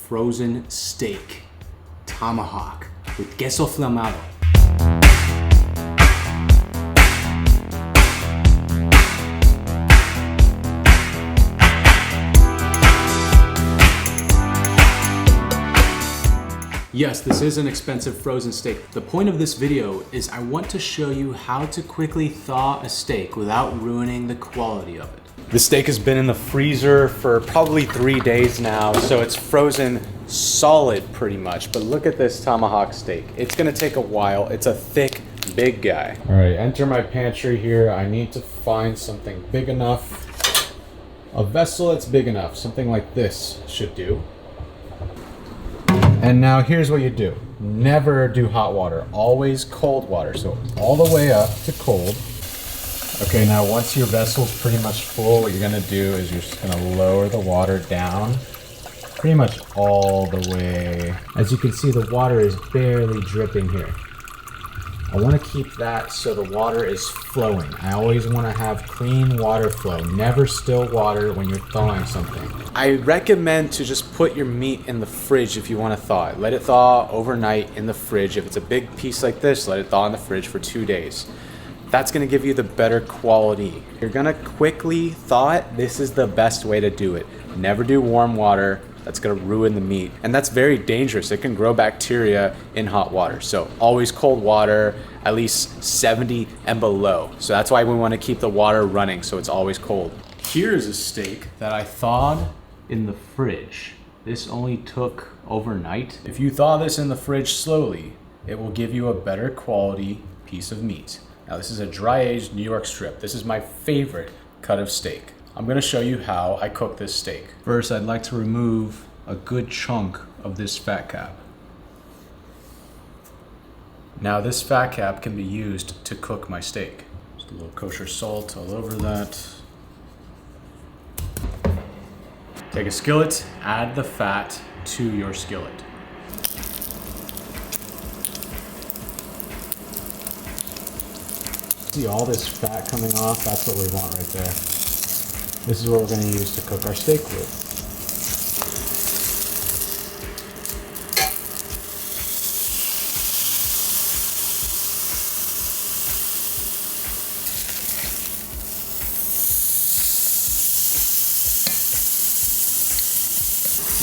frozen steak, tomahawk with queso flamado. Yes, this is an expensive frozen steak. The point of this video is I want to show you how to quickly thaw a steak without ruining the quality of it. This steak has been in the freezer for probably 3 days now, so it's frozen solid pretty much. But look at this tomahawk steak. It's gonna take a while. It's a thick, big guy. All right, enter my pantry here. I need to find something big enough. A vessel that's big enough. Something like this should do. And now here's what you do. Never do hot water, always cold water. So all the way up to cold. Okay, now once your vessel's pretty much full, what you're gonna do is you're just gonna lower the water down pretty much all the way. As you can see, the water is barely dripping here. I wanna keep that so the water is flowing. I always wanna have clean water flow, never still water when you're thawing something. I recommend to just put your meat in the fridge if you wanna thaw it. Let it thaw overnight in the fridge. If it's a big piece like this, let it thaw in the fridge for 2 days. That's gonna give you the better quality. You're gonna quickly thaw it. This is the best way to do it. Never do warm water. That's gonna ruin the meat. And that's very dangerous. It can grow bacteria in hot water. So always cold water, at least 70 and below. So that's why we wanna keep the water running so it's always cold. Here's a steak that I thawed in the fridge. This only took overnight. If you thaw this in the fridge slowly, it will give you a better quality piece of meat. Now this is a dry-aged New York strip. This is my favorite cut of steak. I'm gonna show you how I cook this steak. First, I'd like to remove a good chunk of this fat cap. Now this fat cap can be used to cook my steak. Just a little kosher salt all over that. Take a skillet, add the fat to your skillet. See all this fat coming off? That's what we want right there. This is what we're going to use to cook our steak with.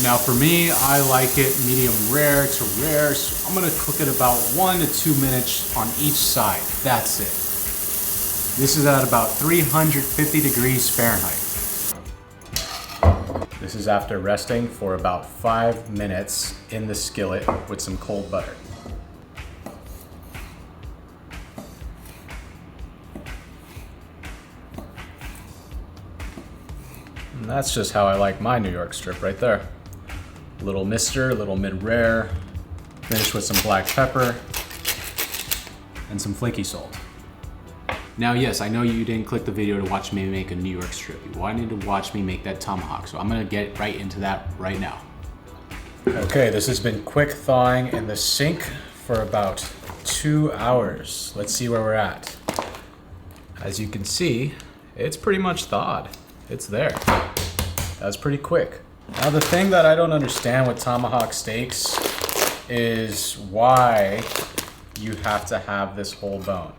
Now for me, I like it medium rare to rare, so I'm going to cook it about 1 to 2 minutes on each side. That's it. This is at about 350 degrees Fahrenheit. This is after resting for about 5 minutes in the skillet with some cold butter. And that's just how I like my New York strip right there. Little mister, little mid-rare, finished with some black pepper and some flaky salt. Now, yes, I know you didn't click the video to watch me make a New York strip. You wanted to watch me make that tomahawk, so I'm gonna get right into that right now. Okay, this has been quick thawing in the sink for about 2 hours. Let's see where we're at. As you can see, it's pretty much thawed. It's there. That was pretty quick. Now, the thing that I don't understand with tomahawk steaks is why you have to have this whole bone.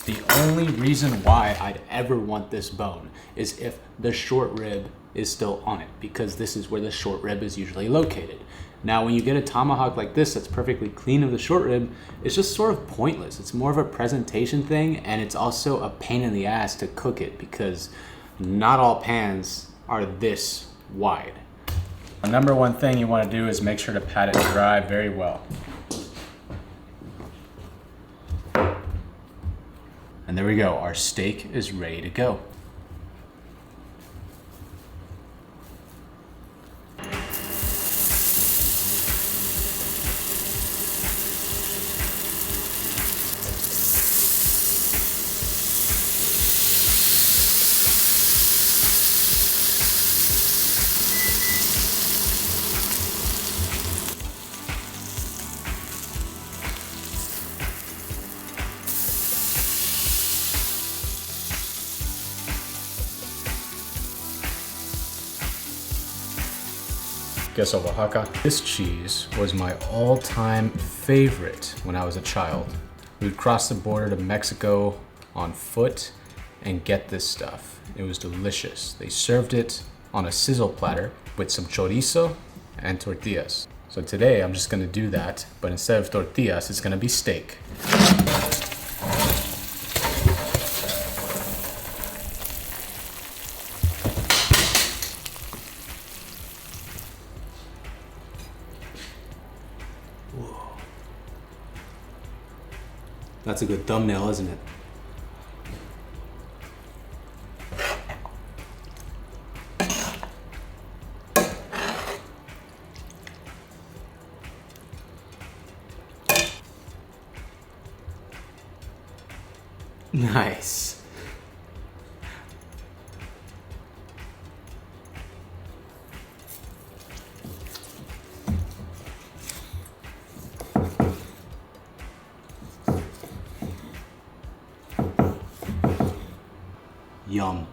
The only reason why I'd ever want this bone is if the short rib is still on it, because this is where the short rib is usually located. Now, when you get a tomahawk like this that's perfectly clean of the short rib, it's just sort of pointless. It's more of a presentation thing, and it's also a pain in the ass to cook it because not all pans are this wide. The number one thing you want to do is make sure to pat it dry very well. And there we go, our steak is ready to go. queso Oaxaca. This cheese was my all-time favorite when I was a child. We would cross the border to Mexico on foot and get this stuff. It was delicious. They served it on a sizzle platter with some chorizo and tortillas. So today I'm just gonna do that, but instead of tortillas, it's gonna be steak. Whoa. That's a good thumbnail, isn't it? Nice. Yum.